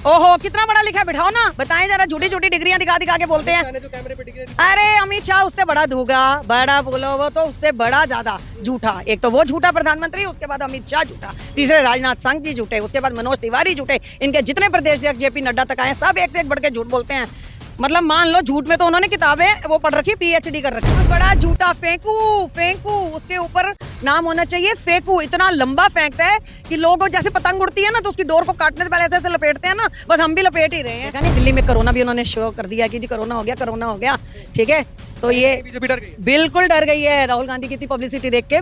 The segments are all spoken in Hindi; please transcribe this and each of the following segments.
ओहो कितना बड़ा लिखा है, बिठाओ ना, बताएं जरा, झूठी झूठी डिग्रियां दिखा दिखा के बोलते हैं। जो कैमरे पे डिग्री अरे अमित शाह उससे बड़ा धूगा, बड़ा बोलो वो तो उससे बड़ा ज्यादा झूठा। एक तो वो झूठा प्रधानमंत्री, उसके बाद अमित शाह झूठा, तीसरे राजनाथ सिंह जी झूठे, उसके बाद मनोज तिवारी झूठे, इनके जितने प्रदेश अध्यक्ष जेपी नड्डा तक आए सब एक से एक बढ़ के झूठ बोलते हैं। मतलब मान लो झूठ में तो उन्होंने किताबें वो पढ़ रखी, पीएचडी कर रखी। बड़ा झूठा, फेंकू फेंकू, उसके ऊपर नाम होना चाहिए फेंकू। इतना लंबा फेंकता है कि लोग जैसे पतंग उड़ती है ना तो उसकी डोर को काटने से पहले ऐसे ऐसे लपेटते हैं ना, बस हम भी लपेट ही रहे हैं। नहीं, दिल्ली में कोरोना भी उन्होंने शो कर दिया कि जी कोरोना हो गया, कोरोना हो गया, ठीक है। तो ये बीजेपी डर गई, बिल्कुल डर गई है। राहुल गांधी की इतनी पब्लिसिटी देख के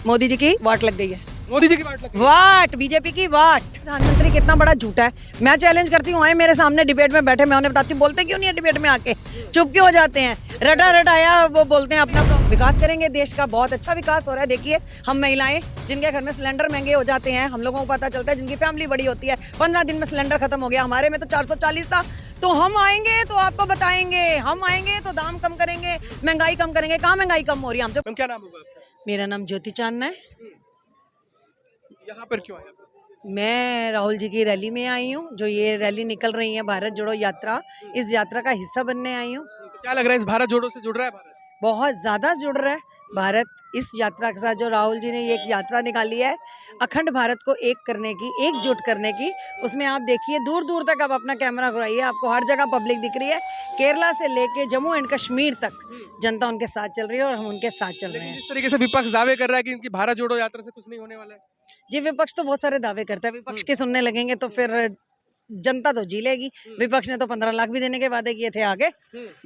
मोदी जी की वाट लग गई है। मोदी जी की बात लगी। वाट, बीजेपी की वाट। प्रधानमंत्री कितना बड़ा झूठा है। मैं चैलेंज करती हूँ, आए मेरे सामने डिबेट में बैठे, मैं उन्हें बताती हूँ, बोलते क्यों नहीं है डिबेट में आके, चुप क्यों हो जाते हैं। रटा रटाया वो बोलते हैं अपना विकास करेंगे देश का, बहुत अच्छा विकास हो रहा है। देखिए हम महिलाएं जिनके घर में सिलेंडर महंगे हो जाते हैं, हम लोगों को पता चलता है, जिनकी फैमिली बड़ी होती है, 15 दिन में सिलेंडर खत्म हो गया, हमारे में तो 440 था। तो हम आएंगे तो आपको बताएंगे, हम आएंगे तो दाम कम करेंगे, महंगाई कम करेंगे। कहाँ महंगाई कम हो रही है हमसे। मैम क्या नाम होगा आपका? मेरा नाम ज्योति चांदना है। यहाँ पर क्यों आया? मैं राहुल जी की रैली में आई हूँ, जो ये रैली निकल रही है भारत जोड़ो यात्रा, इस यात्रा का हिस्सा बनने आई हूँ। तो क्या लग रहा है, इस भारत जोड़ो से जुड़ रहा है भारत? बहुत ज़्यादा जुड़ रहा है भारत इस यात्रा के साथ। जो राहुल जी ने ये एक यात्रा निकाली है अखंड भारत को एक करने की, एकजुट करने की, उसमें आप देखिए दूर दूर तक आप अपना कैमरा घुराइए, आपको हर जगह पब्लिक दिख रही है। केरला से लेके जम्मू एंड कश्मीर तक जनता उनके साथ चल रही है और हम उनके साथ चल रहे हैं। जिस तरीके से विपक्ष दावे कर रहा है कि इनकी भारत जोड़ो यात्रा से कुछ नहीं होने वाला है। जी विपक्ष तो बहुत सारे दावे करता है, विपक्ष के सुनने लगेंगे तो फिर जनता तो जी लेगी। विपक्ष ने तो 15 लाख भी देने के वादे किए थे, आगे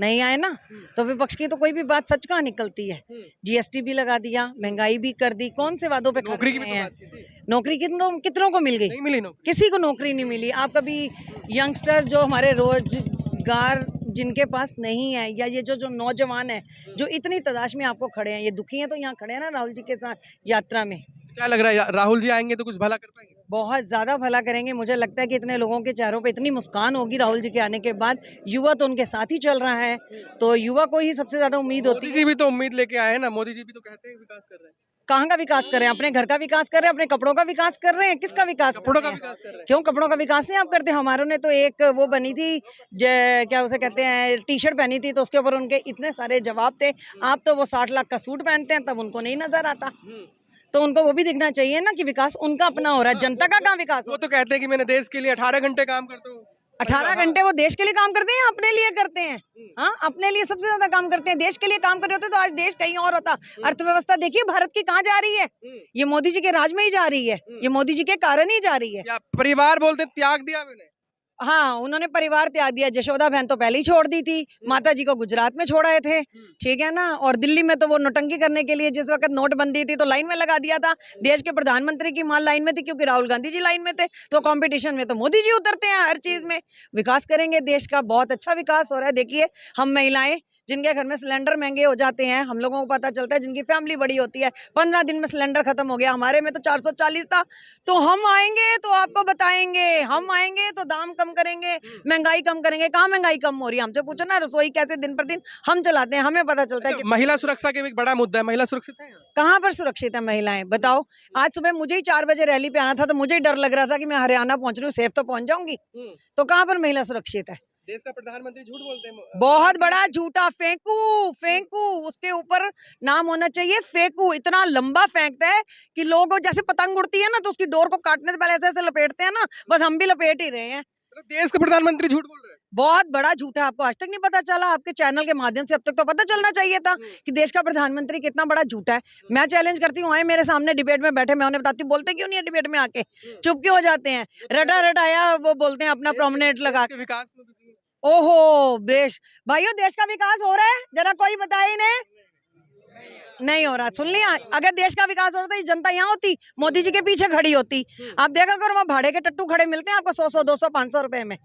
नहीं आए ना। तो विपक्ष की तो कोई भी बात सच कहाँ निकलती है। जीएसटी भी लगा दिया, महंगाई भी कर दी, कौन से वादों पे नौकरी की भी तो हैं। बात की थी। नौकरी कितनों को मिल गई, नहीं मिली नौकरी। किसी को नौकरी नहीं मिली। आप कभी यंगस्टर्स जो हमारे रोजगार जिनके पास नहीं है, या ये जो नौजवान है जो इतनी तलाश में आपको खड़े हैं, ये दुखी हैं, तो यहाँ खड़े हैं ना राहुल जी के साथ यात्रा में। क्या लग रहा है, राहुल जी आएंगे तो कुछ भला कर पाएंगे? बहुत ज्यादा भला करेंगे। मुझे लगता है कि इतने लोगों के चेहरों पे इतनी मुस्कान होगी राहुल जी के आने के बाद। युवा तो उनके साथ ही चल रहा है, तो युवा को ही सबसे ज्यादा उम्मीद होती मोदी है। जी भी तो उम्मीद लेके आए हैं ना, मोदी जी भी तो कहते हैं विकास कर रहे हैं। कहाँ का विकास कर रहे हैं? अपने घर का विकास कर रहे हैं, अपने कपड़ों का विकास कर रहे हैं, किसका विकास कर कपड़ों रहे का हैं? विकास कर रहे हैं। क्यों कपड़ों का विकास नहीं आप करते? हमारों ने तो एक वो बनी थी, क्या उसे कहते हैं, टी शर्ट पहनी थी, तो उसके ऊपर उनके इतने सारे जवाब थे। आप तो वो 60 लाख का सूट पहनते हैं, तब उनको नहीं नजर आता। तो उनको वो भी दिखना चाहिए ना कि विकास उनका अपना हो रहा है, जनता का कहाँ विकास हो। वो तो कहते हैं कि मैंने देश के लिए 18 घंटे काम करता हूँ। 18 घंटे वो देश के लिए काम करते हैं या अपने लिए करते हैं? हाँ, अपने लिए सबसे ज्यादा काम करते हैं। देश के लिए काम कर रहे होते तो आज देश कहीं और होता। अर्थव्यवस्था देखिए भारत की कहाँ जा रही है, ये मोदी जी के राज में ही जा रही है, ये मोदी जी के कारण ही जा रही है। या परिवार बोलते हैं, त्याग दिया मैंने। हाँ, उन्होंने परिवार त्याग दिया। यशोदा बहन तो पहले ही छोड़ दी थी, माता जी को गुजरात में छोड़ाए थे, ठीक है ना। और दिल्ली में तो वो नोटंकी करने के लिए जिस वक्त नोटबंदी थी तो लाइन में लगा दिया था। देश के प्रधानमंत्री की मां लाइन में थी क्योंकि राहुल गांधी जी लाइन में थे, तो कंपटीशन में तो मोदी जी उतरते हैं हर चीज में। विकास करेंगे देश का, बहुत अच्छा विकास हो रहा है। देखिए हम महिलाएं जिनके घर में सिलेंडर महंगे हो जाते हैं, हम लोगों को पता चलता है, जिनकी फैमिली बड़ी होती है, 15 दिन में सिलेंडर खत्म हो गया, हमारे में तो 440 था। तो हम आएंगे तो आपको बताएंगे, हम आएंगे तो दाम कम करेंगे, महंगाई कम करेंगे। कहाँ महंगाई कम हो रही है? हमसे पूछो ना, रसोई कैसे दिन पर दिन हम चलाते हैं, हमें पता चलता है कि महिला सुरक्षा के भी एक बड़ा मुद्दा है, महिला सुरक्षित है यहाँ? कहाँ पर सुरक्षित है महिलाएं, बताओ। आज सुबह मुझे ही 4 बजे रैली पे आना था, तो मुझे ही डर लग रहा था कि मैं हरियाणा पहुंच रही हूँ, सेफ तो पहुंच जाऊंगी। तो कहाँ पर महिला सुरक्षित है? देश का प्रधानमंत्री झूठ बोलते हैं। बहुत बड़ा झूठा, फेंकू फेंकू, उसके ऊपर नाम होना चाहिए फेंकू। इतना लंबा फेंकता है कि लोग जैसे पतंग उड़ती है ना तो उसकी डोर को काटने से पहले ऐसे ऐसे लपेटते हैं ना, बस हम भी लपेट ही रहे हैं। देश का प्रधानमंत्री झूठ बोल रहे हैं। बहुत बड़ा झूठ है। आपको आज तक नहीं पता चला? आपके चैनल के माध्यम से अब तक तो पता चलना चाहिए था कि देश का प्रधानमंत्री कितना बड़ा झूठा है। मैं चैलेंज करती हूँ, आए मेरे सामने डिबेट में बैठे, मैं उन्हें बताती हूँ, बोलते क्यों नहीं है डिबेट में आके, चुप क्यों हो जाते हैं। रटा रटाया वो बोलते हैं अपना प्रोमिनेंट लगा। विकास में ओहो देश, भाइयों देश का विकास हो रहा है? जरा कोई बताए इन्हें। नहीं हो रहा। सुन लिया, अगर देश का विकास हो रहा था, ये जनता यहाँ होती, मोदी जी के पीछे खड़ी होती। आप देखा करो वहाँ भाड़े के टट्टू खड़े मिलते हैं आपको 100-100, 200, 500 रुपए में।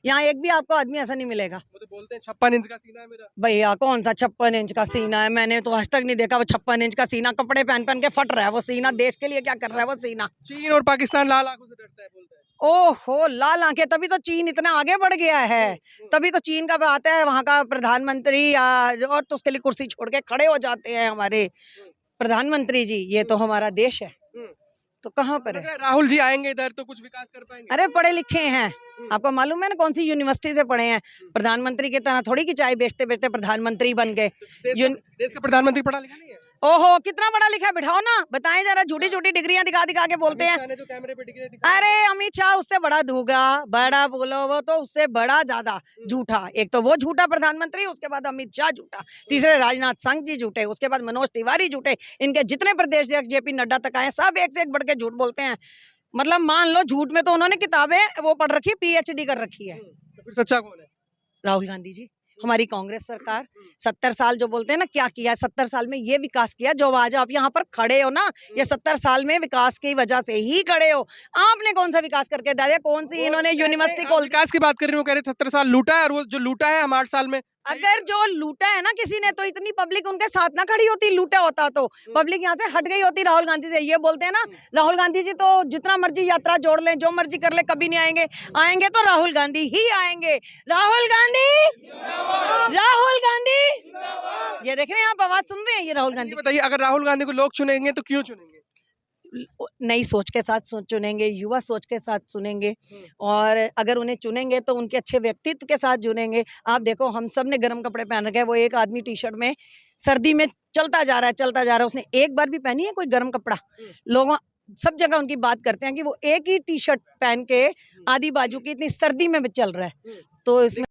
यहाँ एक भी आपको आदमी ऐसा नहीं मिलेगा। वो तो बोलते हैं 56 इंच का सीना है मेरा। भैया कौन सा 56 इंच का सीना है? मैंने तो आज तक नहीं देखा वो 56 इंच का सीना। कपड़े पहन पहन के फट रहा है वो सीना। देश के लिए क्या कर रहा है वो सीना? चीन और पाकिस्तान लाल आंखों से डरता है, बोलता है। ओहो लाल आंखें, तभी तो चीन इतना आगे बढ़ गया है। तभी तो चीन का आता है वहां का प्रधानमंत्री और तो उसके लिए कुर्सी छोड़ के खड़े हो जाते हैं हमारे प्रधानमंत्री जी। ये तो हमारा देश है, तो कहाँ पर लग है? रहा है राहुल जी आएंगे इधर तो कुछ विकास कर पाएंगे। अरे पढ़े लिखे हैं, आपको मालूम है ना कौन सी यूनिवर्सिटी से पढ़े हैं? प्रधानमंत्री की तरह थोड़ी कि चाय बेचते बेचते प्रधानमंत्री बन गए। देश का प्रधानमंत्री पढ़ा लिखा नहीं है। ओहो कितना बड़ा लिखा है, बिठाओ ना, बताएं जरा, झूठी झूठी डिग्रियां दिखा दिखा के बोलते अमित हैं। शाह ने जो कैमरे पे डिग्री दिखाई, अरे अमित शाह उससे बड़ा धूगा, बड़ा बोलो वो तो उससे बड़ा ज्यादा झूठा। एक तो वो झूठा प्रधानमंत्री, उसके बाद अमित शाह झूठा, तीसरे राजनाथ सिंह जी झूठे, उसके बाद मनोज तिवारी झूठे। इनके जितने प्रदेश अध्यक्ष जेपी नड्डा तक आए सब एक से एक बढ़ के झूठ बोलते हैं। मतलब मान लो झूठ में तो उन्होंने किताबें वो पढ़ रखी, पीएचडी कर रखी है। तो फिर सच्चा कौन है? राहुल गांधी जी, हमारी कांग्रेस सरकार। 70 साल जो बोलते हैं ना क्या किया, 70 साल में ये विकास किया जो आज आप यहाँ पर खड़े हो ना, ये 70 साल में विकास की वजह से ही खड़े हो। आपने कौन सा विकास करके दिया? कौन सी इन्होंने यूनिवर्सिटी आप खोल, विकास की बात कर रही हूँ, कह रहे 70 साल लूटा है और वो जो लूटा है हम 8 साल में। अगर जो लूटा है ना किसी ने, तो इतनी पब्लिक उनके साथ ना खड़ी होती, लूटा होता तो पब्लिक यहाँ से हट गई होती राहुल गांधी से। ये बोलते हैं ना राहुल गांधी जी तो जितना मर्जी यात्रा जोड़ लें, जो मर्जी कर ले, कभी नहीं आएंगे। आएंगे तो राहुल गांधी ही आएंगे। राहुल गांधी, राहुल गांधी, ये देख रहे हैं आप, आवाज सुन रहे हैं, ये राहुल ये गांधी। बताइए, अगर राहुल गांधी को लोग चुनेंगे तो क्यों चुनेंगे? नई सोच के साथ चुनेंगे, युवा सोच के साथ चुनेंगे, और अगर उन्हें चुनेंगे तो उनके अच्छे व्यक्तित्व के साथ चुनेंगे। आप देखो हम सब ने गर्म कपड़े पहन रखे हैं, वो एक आदमी टी शर्ट में सर्दी में चलता जा रहा है, चलता जा रहा है, उसने एक बार भी पहनी है कोई गर्म कपड़ा? लोग सब जगह उनकी बात करते हैं कि वो एक ही टी शर्ट पहन के आधी बाजू की इतनी सर्दी में भी चल रहा है। तो इसमें